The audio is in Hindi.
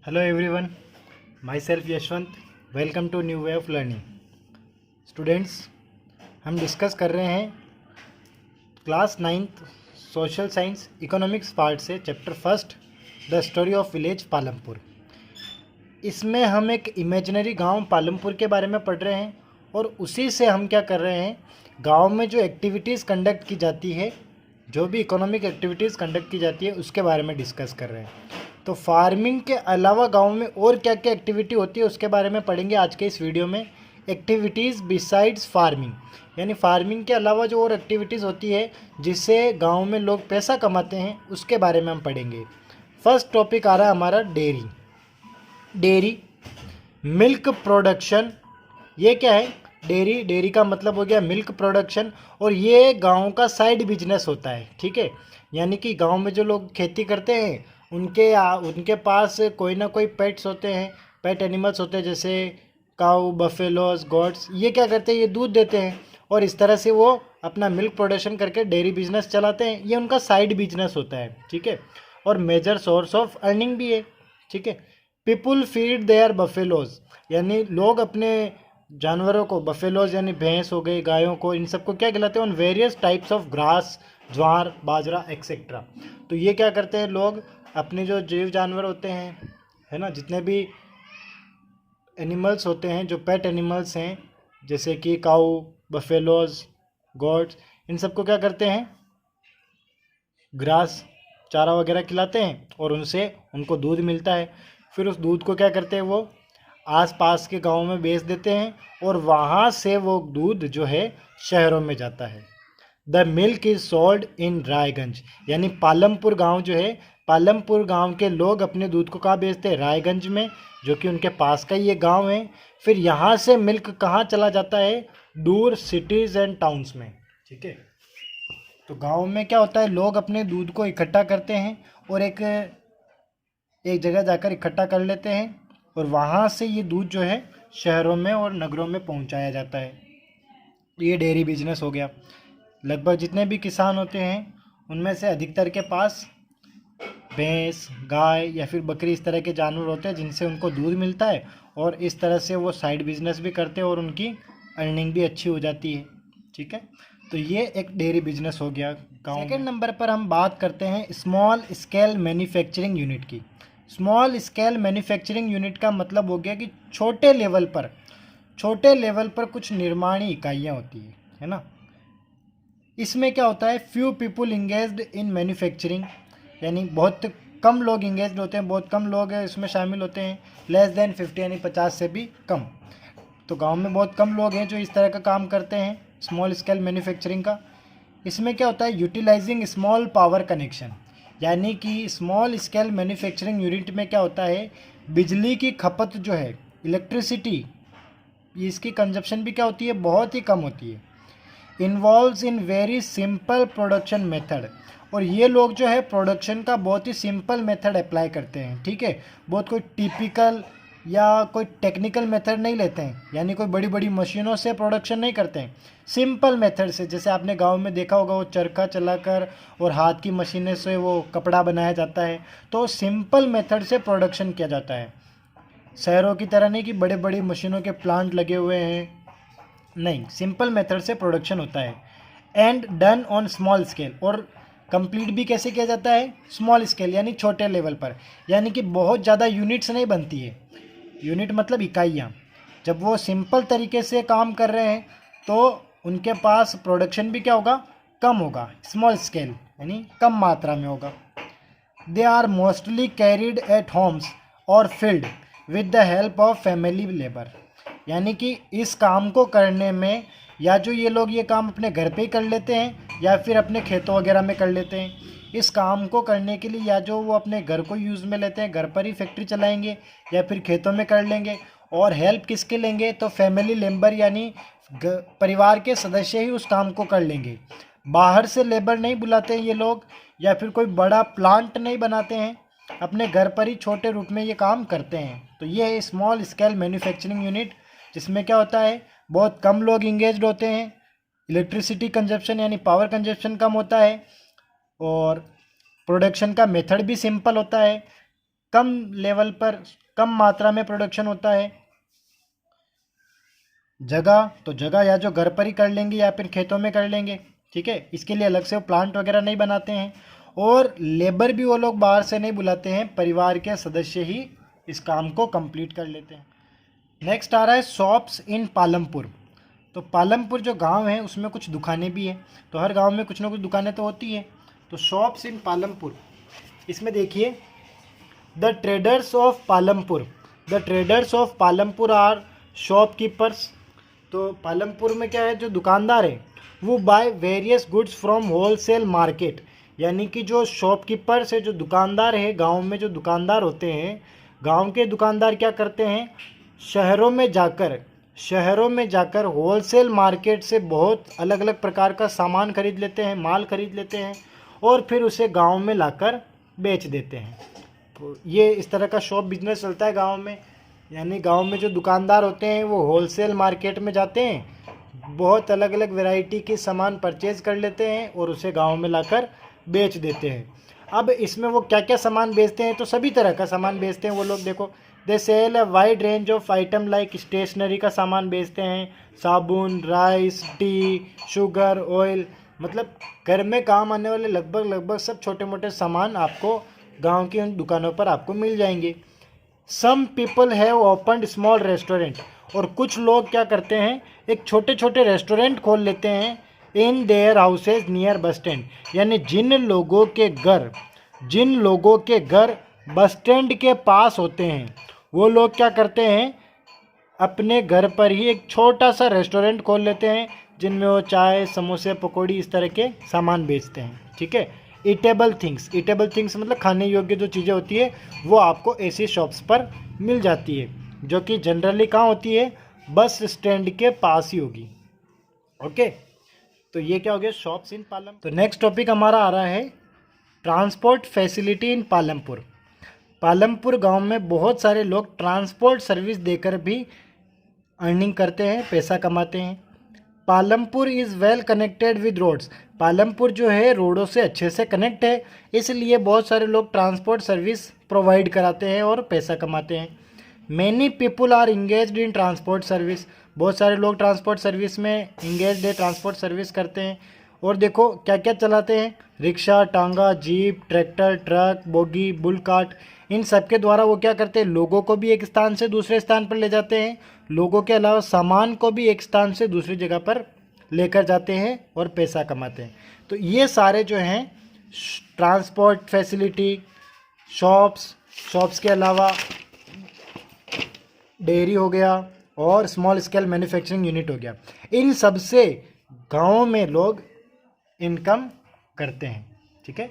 Hello everyone, myself Yashwant. Welcome to new way of learning. Students, हम डिस्कस कर रहे हैं class 9th social science economics part से chapter first the story of village Palampur. इसमें हम एक इमेजिनरी गांव पालमपुर के बारे में पढ़ रहे हैं और उसी से हम क्या कर रहे हैं, गांव में जो एक्टिविटीज़ कंडक्ट की जाती है, जो भी इकोनॉमिक एक्टिविटीज़ कंडक्ट की जाती है उसके बारे में डिस्कस कर रहे हैं. तो फार्मिंग के अलावा गांव में और क्या क्या एक्टिविटी होती है उसके बारे में पढ़ेंगे आज के इस वीडियो में. एक्टिविटीज़ बिसाइड्स फार्मिंग, यानी फार्मिंग के अलावा जो और एक्टिविटीज़ होती है जिससे गांव में लोग पैसा कमाते हैं उसके बारे में हम पढ़ेंगे. फर्स्ट टॉपिक आ रहा है हमारा डेयरी मिल्क प्रोडक्शन. ये क्या है? डेयरी का मतलब हो गया मिल्क प्रोडक्शन, और ये गांव का साइड बिजनेस होता है. ठीक है, यानी कि गांव में जो लोग खेती करते हैं उनके पास कोई ना कोई पेट्स होते हैं, पेट एनिमल्स होते हैं, जैसे काऊ, बफेलोज, गोट्स. ये क्या करते हैं? ये दूध देते हैं और इस तरह से वो अपना मिल्क प्रोडक्शन करके डेयरी बिजनेस चलाते हैं. ये उनका साइड बिजनेस होता है. ठीक है, और मेजर सोर्स ऑफ अर्निंग भी है. ठीक है, पीपुल फीड देयर बफेलोज, यानी लोग अपने जानवरों को, बफेलोज यानी भैंस हो गई, गायों को, इन सबको क्या खिलाते हैं? On various types of grass, jowar, bajra etcetera. तो ये क्या करते हैं लोग, अपने जो जीव जानवर होते हैं, है ना, जितने भी एनिमल्स होते हैं, जो पेट एनिमल्स हैं, जैसे कि काऊ, बफेलोज, गोट्स, इन सबको क्या करते हैं? ग्रास, चारा वगैरह खिलाते हैं और उनसे उनको दूध मिलता है. फिर उस दूध को क्या करते हैं? वो आस पास के गाँव में बेच देते हैं और वहाँ से वो दूध जो है शहरों में जाता है. The milk is sold in Raiganj, यानी पालमपुर गांव जो है, पालमपुर गांव के लोग अपने दूध को कहाँ बेचते हैं? रायगंज में, जो कि उनके पास का ये गांव है. फिर यहाँ से मिल्क कहाँ चला जाता है? दूर सिटीज़ एंड टाउन्स में. ठीक है, तो गांव में क्या होता है, लोग अपने दूध को इकट्ठा करते हैं और एक जगह जाकर इकट्ठा कर लेते हैं और वहाँ से ये दूध जो है शहरों में और नगरों में पहुँचाया जाता है. ये डेयरी बिजनेस हो गया. लगभग जितने भी किसान होते हैं उनमें से अधिकतर के पास भैंस, गाय या फिर बकरी, इस तरह के जानवर होते हैं जिनसे उनको दूध मिलता है और इस तरह से वो साइड बिजनेस भी करते हैं और उनकी अर्निंग भी अच्छी हो जाती है. ठीक है, तो ये एक डेयरी बिजनेस हो गया गाँव में. सेकेंड नंबर पर हम बात करते हैं स्मॉल स्केल मैन्युफैक्चरिंग यूनिट की. स्मॉल स्केल मैन्युफैक्चरिंग यूनिट का मतलब हो गया कि छोटे लेवल पर कुछ निर्माणी इकाइयाँ होती है ना. इसमें क्या होता है? Few people engaged in manufacturing, यानी बहुत कम लोग इंगेज्ड होते हैं, बहुत कम लोग इसमें शामिल होते हैं. लेस देन 50, यानी 50 से भी कम. तो गांव में बहुत कम लोग हैं जो इस तरह का काम करते हैं स्मॉल स्केल मैन्युफैक्चरिंग का. इसमें क्या होता है? यूटिलाइजिंग स्मॉल पावर कनेक्शन, यानी कि स्मॉल स्केल मैन्युफैक्चरिंग यूनिट में क्या होता है, बिजली की खपत जो है, इलेक्ट्रिसिटी, इसकी कंजप्शन भी क्या होती है? बहुत ही कम होती है. Involves in very simple production method, और ये लोग जो है प्रोडक्शन का बहुत ही सिंपल मेथड अप्लाई करते हैं. ठीक है, बहुत कोई टिपिकल या कोई टेक्निकल मेथड नहीं लेते हैं, यानी कोई बड़ी बड़ी मशीनों से प्रोडक्शन नहीं करते हैं. सिंपल मेथड से, जैसे आपने गांव में देखा होगा, वो चरखा चलाकर और हाथ की मशीनें से वो कपड़ा बनाया जाता है. तो सिंपल मेथड से प्रोडक्शन किया जाता है. शहरों की तरह नहीं कि बड़े बड़ी मशीनों के प्लांट लगे हुए हैं, नहीं, सिंपल मेथड से प्रोडक्शन होता है. And done on small scale, और कंप्लीट भी कैसे किया जाता है? स्मॉल स्केल, यानी छोटे लेवल पर, यानी कि बहुत ज़्यादा यूनिट्स नहीं बनती है. यूनिट मतलब इकाइयाँ. जब वो सिंपल तरीके से काम कर रहे हैं तो उनके पास प्रोडक्शन भी क्या होगा? कम होगा. स्मॉल स्केल यानी कम मात्रा में होगा. They are mostly carried at homes और field with the help of family labour, यानी कि इस काम को करने में या जो ये लोग ये काम अपने घर पे ही कर लेते हैं या फिर अपने खेतों वगैरह में कर लेते हैं. इस काम को करने के लिए या जो वो अपने घर को यूज़ में लेते हैं, घर पर ही फैक्ट्री चलाएंगे या फिर खेतों में कर लेंगे. और हेल्प किसके लेंगे? तो फैमिली मेम्बर, यानी परिवार के सदस्य ही उस काम को कर लेंगे. बाहर से लेबर नहीं बुलाते हैं ये लोग, या फिर कोई बड़ा प्लांट नहीं बनाते हैं, अपने घर पर ही छोटे रूप में ये काम करते हैं. तो ये है स्मॉल स्केल मैन्युफैक्चरिंग यूनिट, जिसमें क्या होता है? बहुत कम लोग इंगेज्ड होते हैं, इलेक्ट्रिसिटी कंजप्शन यानी पावर कंजप्शन कम होता है, और प्रोडक्शन का मेथड भी सिंपल होता है. कम लेवल पर, कम मात्रा में प्रोडक्शन होता है। जगह, तो जगह या जो घर पर ही कर लेंगे या फिर खेतों में कर लेंगे, ठीक है, इसके लिए अलग से वो प्लांट वगैरह नहीं बनाते हैं। और लेबर भी वो लोग बाहर से नहीं बुलाते हैं, परिवार के सदस्य ही इस काम को कंप्लीट कर लेते हैं। नेक्स्ट आ रहा है शॉप्स इन पालमपुर। तो पालमपुर जो गांव है उसमें कुछ दुकानें भी हैं, तो हर गांव में कुछ ना कुछ दुकानें तो होती है। तो शॉप्स इन पालमपुर, इसमें देखिए, the traders of Palampur, the traders of Palampur are shopkeepers. तो पालमपुर में क्या है, जो दुकानदार है वो buy various goods from wholesale market, यानी कि जो शॉपकीपर्स है, जो दुकानदार है गांव में, जो दुकानदार होते हैं, गांव के दुकानदार क्या करते हैं, शहरों में जाकर होलसेल मार्केट से बहुत अलग अलग प्रकार का सामान खरीद लेते हैं, माल खरीद लेते हैं और फिर उसे गांव में लाकर बेच देते हैं। तो ये इस तरह का शॉप बिजनेस चलता है गांव में, यानी गांव में जो दुकानदार होते हैं वो होलसेल मार्केट में जाते हैं, बहुत अलग अलग वैरायटी के सामान परचेज कर लेते हैं और उसे गांव में लाकर बेच देते हैं। अब इसमें वो क्या क्या सामान बेचते हैं, तो सभी तरह का सामान बेचते हैं वो लोग। देखो, they sell a wide range of item like stationery का सामान बेचते हैं, साबुन, राइस, टी, शुगर, ऑयल, मतलब घर में काम आने वाले लगभग सब छोटे मोटे सामान आपको गांव की उन दुकानों पर आपको मिल जाएंगे। Some people have opened small restaurant, और कुछ लोग क्या करते हैं, एक छोटे छोटे रेस्टोरेंट खोल लेते हैं in their houses near bus stand, यानी जिन लोगों के घर बस स्टैंड के पास होते हैं वो लोग क्या करते हैं, अपने घर पर ही एक छोटा सा रेस्टोरेंट खोल लेते हैं जिनमें वो चाय, समोसे, पकौड़ी इस तरह के सामान बेचते हैं, ठीक है। ईटेबल थिंग्स मतलब खाने योग्य जो चीज़ें होती है वो आपको ऐसी शॉप्स पर मिल जाती है, जो कि जनरली कहाँ होती है, बस स्टैंड के पास ही होगी। ओके, तो ये क्या हो गया, शॉप्स इन पालम। तो नेक्स्ट टॉपिक हमारा आ रहा है transport facility in Palampur. Palampur गांव में बहुत सारे लोग ट्रांसपोर्ट सर्विस देकर भी अर्निंग करते हैं, पैसा कमाते हैं। Palampur is well connected with roads, Palampur जो है रोडों से अच्छे से कनेक्ट है, इसलिए बहुत सारे लोग ट्रांसपोर्ट सर्विस प्रोवाइड कराते हैं और पैसा कमाते हैं। Many people are engaged in transport service, बहुत सारे लोग ट्रांसपोर्ट सर्विस में इंगेज्ड है, ट्रांसपोर्ट सर्विस करते हैं। और देखो क्या क्या चलाते हैं, rickshaw, tonga, jeep, tractor, truck, bogie, bull cart, इन सब के द्वारा वो क्या करते हैं, लोगों को भी एक स्थान से दूसरे स्थान पर ले जाते हैं, लोगों के अलावा सामान को भी एक स्थान से दूसरी जगह पर लेकर जाते हैं और पैसा कमाते हैं। तो ये सारे जो हैं ट्रांसपोर्ट फैसिलिटी, शॉप्स के अलावा डेयरी हो गया और स्मॉल स्केल मैन्युफैक्चरिंग यूनिट हो गया, इन सब से गाँव में लोग इनकम करते हैं, ठीक है।